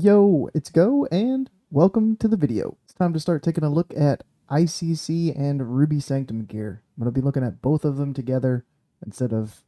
Yo, it's Go, and welcome to the video. It's time to start taking a look at ICC and Ruby Sanctum gear. I'm going to be looking at both of them together instead of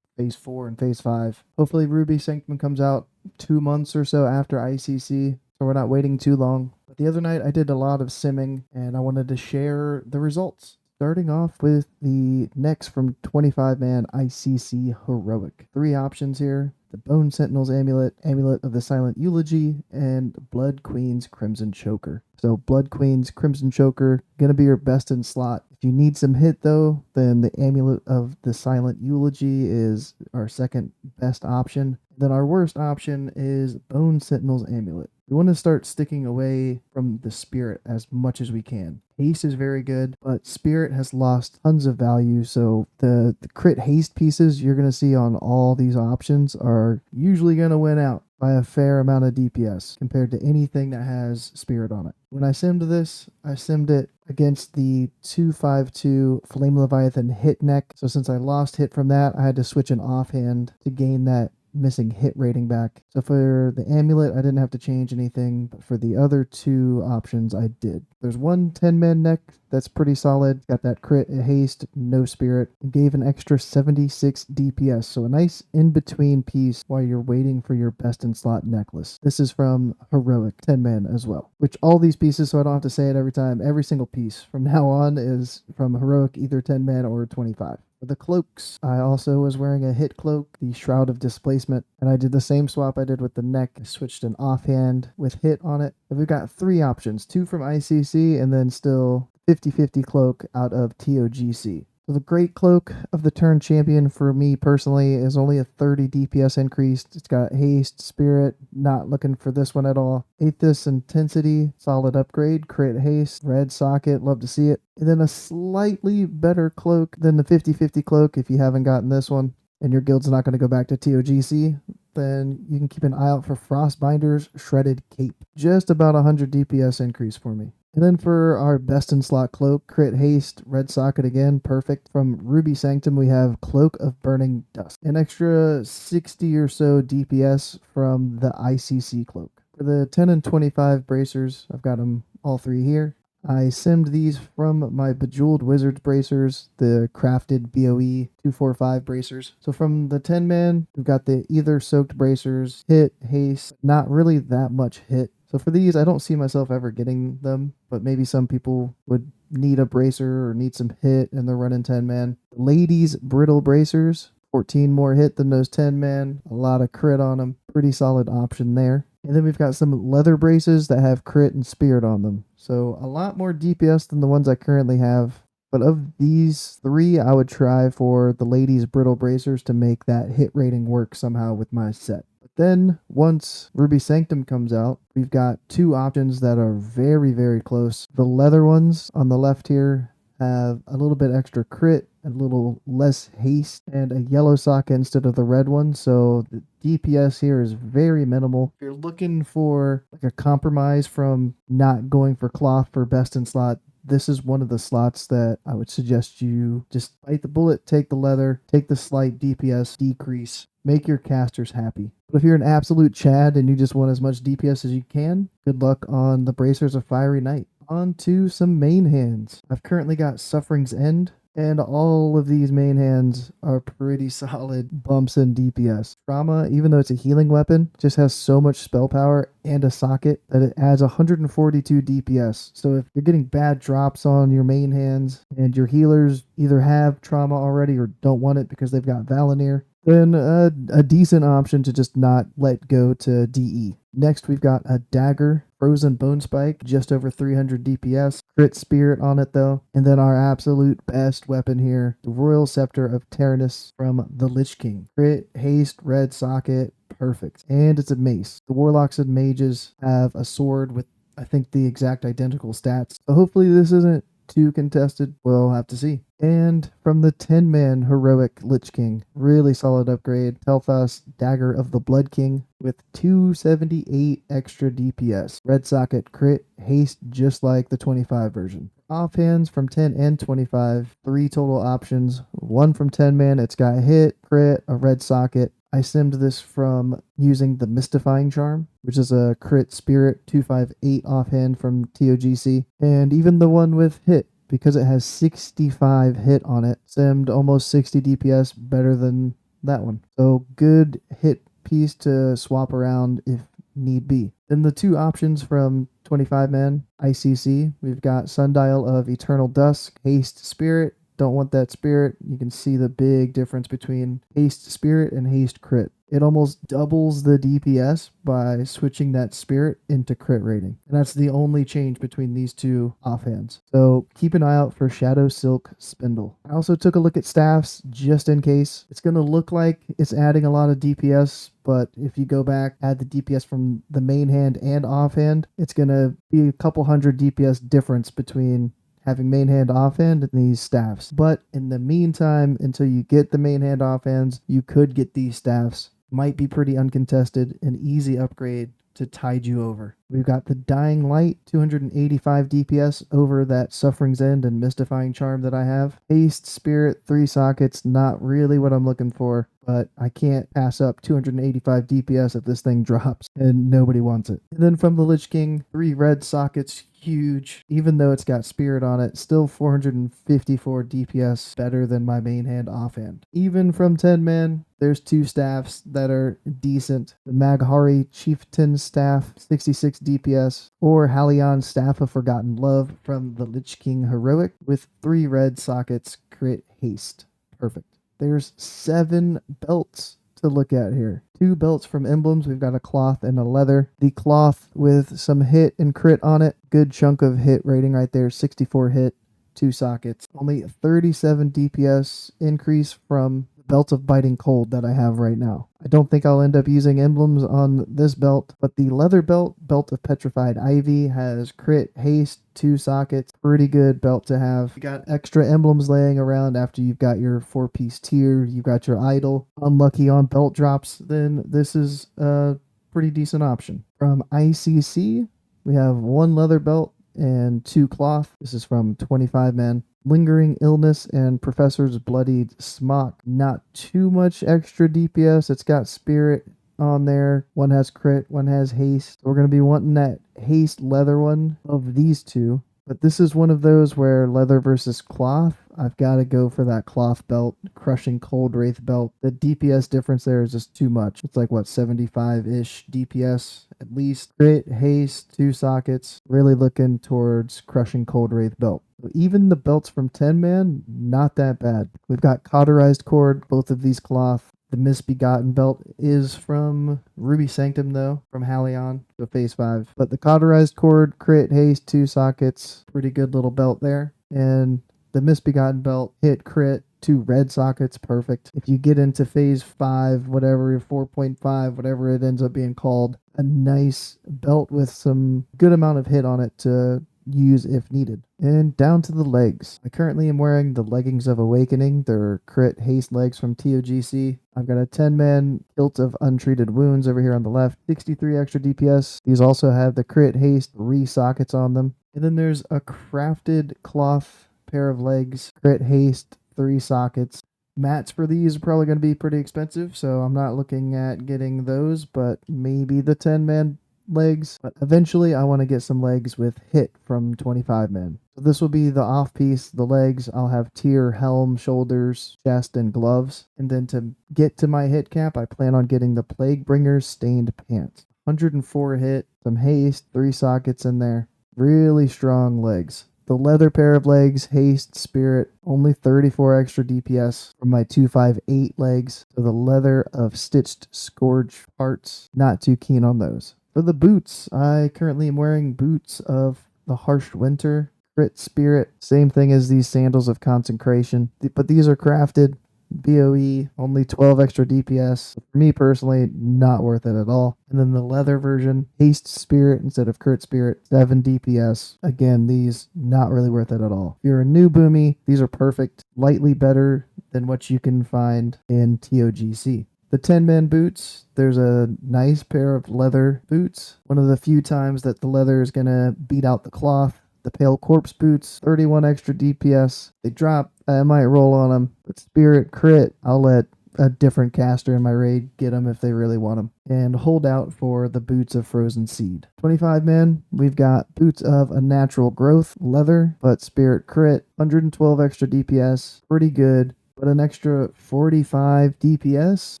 Phase 4 and Phase 5. Hopefully Ruby Sanctum comes out 2 months or so after ICC, so we're not waiting too long. But the other night I did a lot of simming, and I wanted to share the results. Starting off with the next from 25-man ICC Heroic. 3 options here. The Bone Sentinel's Amulet, Amulet of the Silent Eulogy, and Blood Queen's Crimson Choker. So Blood Queen's Crimson Choker, gonna be your best in slot. If you need some hit though, then the Amulet of the Silent Eulogy is our second best option. Then our worst option is Bone Sentinel's Amulet. We want to start sticking away from the Spirit as much as we can. Haste is very good, but Spirit has lost tons of value, so the crit haste pieces you're going to see on all these options are usually going to win out by a fair amount of DPS compared to anything that has Spirit on it. When I simmed this, I simmed it against the 252 Flame Leviathan hit neck, so since I lost hit from that, I had to switch an offhand to gain that missing hit rating back. So for the amulet, I didn't have to change anything, but for the other 2 options, I did. There's one 10-man neck that's pretty solid. Got that crit, haste, no spirit. It gave an extra 76 DPS, so a nice in-between piece while you're waiting for your best in slot necklace. This is from Heroic 10-man as well, which all these pieces, so I don't have to say it every time, every single piece from now on is from Heroic, either 10-man or 25. For the cloaks, I also was wearing a hit cloak, the Shroud of Displacement, and I did the same swap I did with the neck. I switched an offhand with hit on it. And we've got 3 options, 2 from ICC and then still 50-50 cloak out of TOGC. So the Great Cloak of the Turn Champion for me personally is only a 30 DPS increase. It's got haste, spirit, not looking for this one at all. Aethys Intensity, solid upgrade, crit haste, red socket, love to see it. And then a slightly better cloak than the 50-50 cloak if you haven't gotten this one and your guild's not going to go back to TOGC, then you can keep an eye out for Frostbinder's Shredded Cape. Just about 100 DPS increase for me. And then for our best in slot cloak, crit haste, red socket again, perfect. From Ruby Sanctum, we have Cloak of Burning Dust. An extra 60 or so DPS from the ICC cloak. For the 10 and 25 bracers, I've got them all 3 here. I simmed these from my Bejeweled Wizards bracers, the crafted BOE 245 bracers. So from the 10-man, we've got the Ether Soaked bracers, hit, haste, not really that much hit. So for these, I don't see myself ever getting them, but maybe some people would need a bracer or need some hit and they're running 10-man. Ladies Brittle bracers, 14 more hit than those 10-man, a lot of crit on them, pretty solid option there. And then we've got some leather braces that have crit and spirit on them. So a lot more DPS than the ones I currently have. But of these 3, I would try for the ladies brittle bracers to make that hit rating work somehow with my set. But then once Ruby Sanctum comes out, we've got 2 options that are very, very close. The leather ones on the left here have a little bit extra crit, a little less haste, and a yellow socket instead of the red one, so the DPS here is very minimal. If you're looking for like a compromise from not going for cloth for best in slot, this is one of the slots that I would suggest you just bite the bullet, take the leather, take the slight DPS decrease, make your casters happy. But if you're an absolute Chad and you just want as much DPS as you can, good luck on the Bracers of Fiery Knight. On to some main hands. I've currently got Suffering's End, and all of these main hands are pretty solid bumps in DPS. Trauma, even though it's a healing weapon, just has so much spell power and a socket that it adds 142 DPS. So if you're getting bad drops on your main hands and your healers either have trauma already or don't want it because they've got Valinir, then a decent option to just not let go to DE. Next, we've got a Dagger, Frozen Bone Spike, just over 300 DPS. Crit Spirit on it though. And then our absolute best weapon here, the Royal Scepter of Tyrannus from the Lich King. Crit, haste, red socket, perfect. And it's a mace. The Warlocks and Mages have a sword with, I think, the exact identical stats. So hopefully this isn't too contested. We'll have to see. And from the 10-man Heroic Lich King, really solid upgrade. Tel'thas Dagger of the Blood King with 278 extra DPS. Red socket, crit, haste, just like the 25 version. Offhands from 10 and 25, 3 total options. One from 10-man, it's got hit, crit, a red socket, I simmed this from using the Mystifying Charm, which is a crit spirit 258 offhand from TOGC, and even the one with hit, because it has 65 hit on it, simmed almost 60 DPS better than that one. So good hit piece to swap around if need be. Then the two options from 25-man ICC, we've got Sundial of Eternal Dusk, Haste Spirit. Don't want that spirit. You can see the big difference between Haste Spirit and Haste Crit. It almost doubles the DPS by switching that spirit into crit rating. And that's the only change between these two offhands. So keep an eye out for Shadow Silk Spindle. I also took a look at staffs just in case. It's going to look like it's adding a lot of DPS, but if you go back, add the DPS from the main hand and offhand, it's going to be a couple hundred DPS difference between having main hand offhand and these staffs. But in the meantime, until you get the main hand offhands, you could get these staffs. Might be pretty uncontested, an easy upgrade to tide you over. We've got the Dying Light, 285 DPS over that Suffering's End and Mystifying Charm that I have. Haste Spirit, 3 sockets, not really what I'm looking for, but I can't pass up 285 DPS if this thing drops, and nobody wants it. And then from the Lich King, 3 red sockets, huge. Even though it's got Spirit on it, still 454 DPS, better than my main hand offhand. Even from 10-man, there's 2 staffs that are decent. The Maghari Chieftain Staff, 66 DPS, or Halion Staff of Forgotten Love from the Lich King Heroic with 3 red sockets, crit haste. Perfect. There's 7 belts to look at here. 2 belts from emblems. We've got a cloth and a leather. The cloth with some hit and crit on it. Good chunk of hit rating right there. 64 hit, 2 sockets. Only 37 DPS increase from Belt of Biting Cold that I have right now. I don't think I'll end up using emblems on this belt, but the leather belt, Belt of Petrified Ivy, has crit, haste, 2 sockets. Pretty good belt to have. You got extra emblems laying around after you've got your 4-piece tier, you've got your idol. Unlucky on belt drops, then this is a pretty decent option. From ICC, we have 1 leather belt and 2 cloth. This is from 25-man. Lingering Illness and Professor's Bloodied Smock. Not too much extra DPS. It's got Spirit on there. One has crit, one has haste. We're going to be wanting that haste leather one of these 2. But this is one of those where leather versus cloth. I've got to go for that cloth belt, Crushing Cold Wraith belt. The DPS difference there is just too much. It's like, what, 75-ish DPS at least. Crit, haste, 2 sockets. Really looking towards Crushing Cold Wraith belt. Even the belts from 10-man, not that bad. We've got Cauterized Cord, both of these cloth. The Misbegotten belt is from Ruby Sanctum, though, from Halion, so Phase 5. But the Cauterized Cord, crit, haste, 2 sockets, pretty good little belt there. And the Misbegotten belt, hit, crit, 2 red sockets, perfect. If you get into Phase 5, whatever, 4.5, whatever it ends up being called, a nice belt with some good amount of hit on it to use if needed. And down to the legs. I currently am wearing the Leggings of Awakening. They're crit haste legs from TOGC. I've got a 10-man Kilt of Untreated Wounds over here on the left. 63 extra DPS. These also have the crit haste 3 sockets on them. And then there's a crafted cloth pair of legs. Crit haste 3 sockets. Mats for these are probably going to be pretty expensive, so I'm not looking at getting those, but maybe the 10-man legs. But eventually I want to get some legs with hit from 25-man. So this will be the off piece, the legs. I'll have tier, helm, shoulders, chest, and gloves. And then to get to my hit cap, I plan on getting the Plaguebringer's Stained Pants. 104 hit, some haste, 3 sockets in there. Really strong legs. The leather pair of legs, haste, spirit, only 34 extra DPS from my 258 legs. So the leather of Stitched Scourge parts, not too keen on those. For the boots, I currently am wearing boots of the Harsh Winter, crit spirit, same thing as these Sandals of Consecration, but these are crafted, BOE, only 12 extra DPS. For me personally, not worth it at all. And then the leather version, haste spirit instead of crit spirit, 7 DPS. Again, these not really worth it at all. If you're a new boomy, these are perfect, lightly better than what you can find in TOGC. The 10-man boots, there's a nice pair of leather boots. One of the few times that the leather is going to beat out the cloth. The Pale Corpse boots, 31 extra DPS. They drop, I might roll on them. But Spirit crit, I'll let a different caster in my raid get them if they really want them. And hold out for the Boots of Frozen Seed. 25 man, we've got Boots of a Natural Growth, leather, but spirit crit, 112 extra DPS, pretty good. But an extra 45 DPS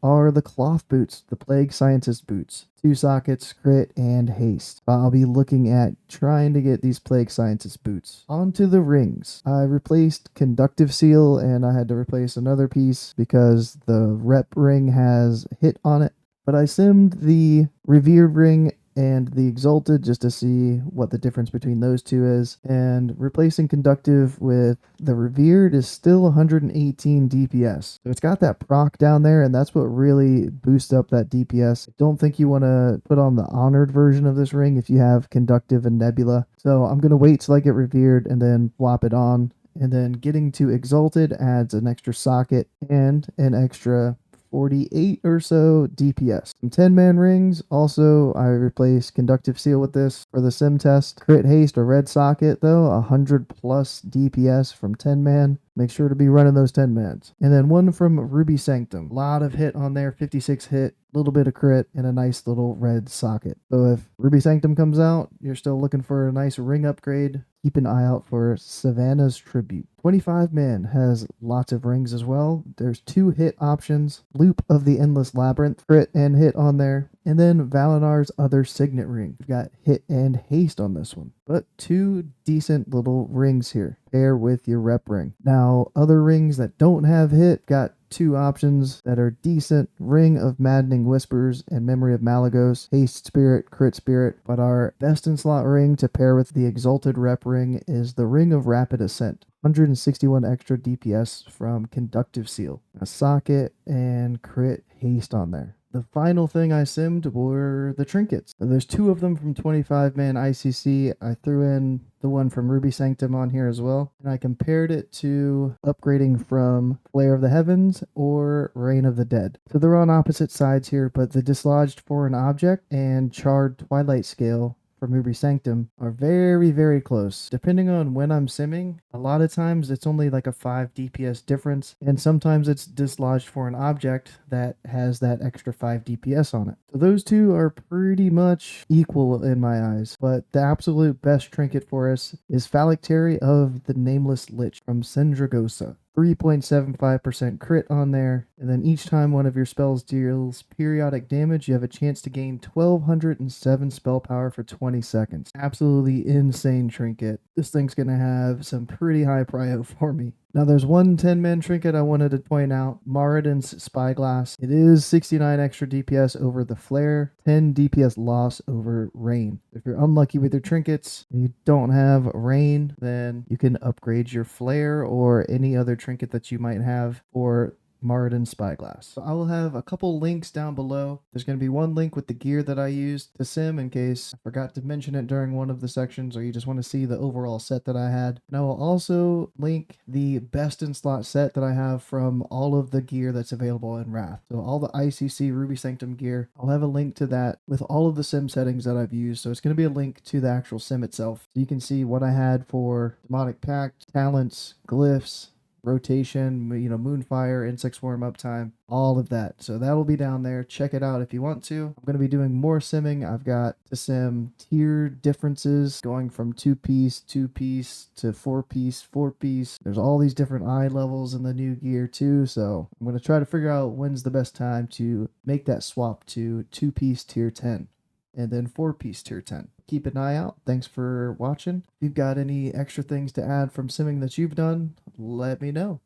are the cloth boots, the Plague Scientist boots. 2 sockets, crit, and haste. I'll be looking at trying to get these Plague Scientist boots. Onto the rings. I replaced Conductive Seal, and I had to replace another piece because the rep ring has hit on it. But I simmed the Revered ring and the Exalted just to see what the difference between those two is. And replacing Conductive with the Revered is still 118 DPS. So it's got that proc down there, and that's what really boosts up that DPS. I don't think you want to put on the Honored version of this ring if you have Conductive and Nebula. So I'm going to wait till I get Revered and then swap it on. And then getting to Exalted adds an extra socket and an extra 48 or so DPS. Some 10-man rings. Also, I replaced Conductive Seal with this for the sim test. Crit haste or red socket though, 100 plus DPS from 10-man. Make sure to be running those 10-mans. And then one from Ruby Sanctum. A lot of hit on there, 56 hit, a little bit of crit, and a nice little red socket. So if Ruby Sanctum comes out, you're still looking for a nice ring upgrade, keep an eye out for Savannah's Tribute. 25 man has lots of rings as well. There's 2 hit options. Loop of the Endless Labyrinth, crit and hit on there. And then Valinar's other signet ring. We've got hit and haste on this one. But 2 decent little rings here. Pair with your rep ring. Now, other rings that don't have hit got 2 options that are decent. Ring of Maddening Whispers and Memory of Malagos. Haste Spirit, Crit Spirit. But our best in slot ring to pair with the Exalted rep ring is the Ring of Rapid Ascent. 161 extra DPS from Conductive Seal. A socket and crit haste on there. The final thing I simmed were the trinkets. There's 2 of them from 25-man ICC. I threw in the one from Ruby Sanctum on here as well. And I compared it to upgrading from Flare of the Heavens or Reign of the Dead. So they're on opposite sides here, but the Dislodged Foreign Object and Charred Twilight Scale from Ruby Sanctum are very, very close. Depending on when I'm simming, a lot of times it's only like a 5 DPS difference, and sometimes it's dislodged for an object that has that extra 5 DPS on it. So those 2 are pretty much equal in my eyes, but the absolute best trinket for us is Phylactery of the Nameless Lich from Sendragosa. 3.75% crit on there, and then each time one of your spells deals periodic damage, you have a chance to gain 1207 spell power for 20 seconds. Absolutely insane trinket. This thing's gonna have some pretty high prio for me. Now there's one 10-man trinket I wanted to point out, Moradin's Spyglass. It is 69 extra DPS over the Flare, 10 DPS loss over Rain. If you're unlucky with your trinkets and you don't have Rain, then you can upgrade your Flare or any other trinket that you might have for Moradin Spyglass. So I will have a couple links down below. There's going to be one link with the gear that I used to sim in case I forgot to mention it during one of the sections or you just want to see the overall set that I had. And I will also link the best in slot set that I have from all of the gear that's available in Wrath. So all the ICC Ruby Sanctum gear, I'll have a link to that with all of the sim settings that I've used. So it's going to be a link to the actual sim itself. So you can see what I had for Demonic Pact, talents, glyphs, rotation, Moonfire, Insect Swarm uptime, all of that. So that'll be down there. Check it out if you want to. I'm going to be doing more simming. I've got to sim tier differences going from 2-piece, 2-piece to 4-piece, 4-piece. There's all these different eye levels in the new gear too. So I'm going to try to figure out when's the best time to make that swap to 2-piece tier 10 and then 4-piece tier 10. Keep an eye out. Thanks for watching. If you've got any extra things to add from simming that you've done, let me know.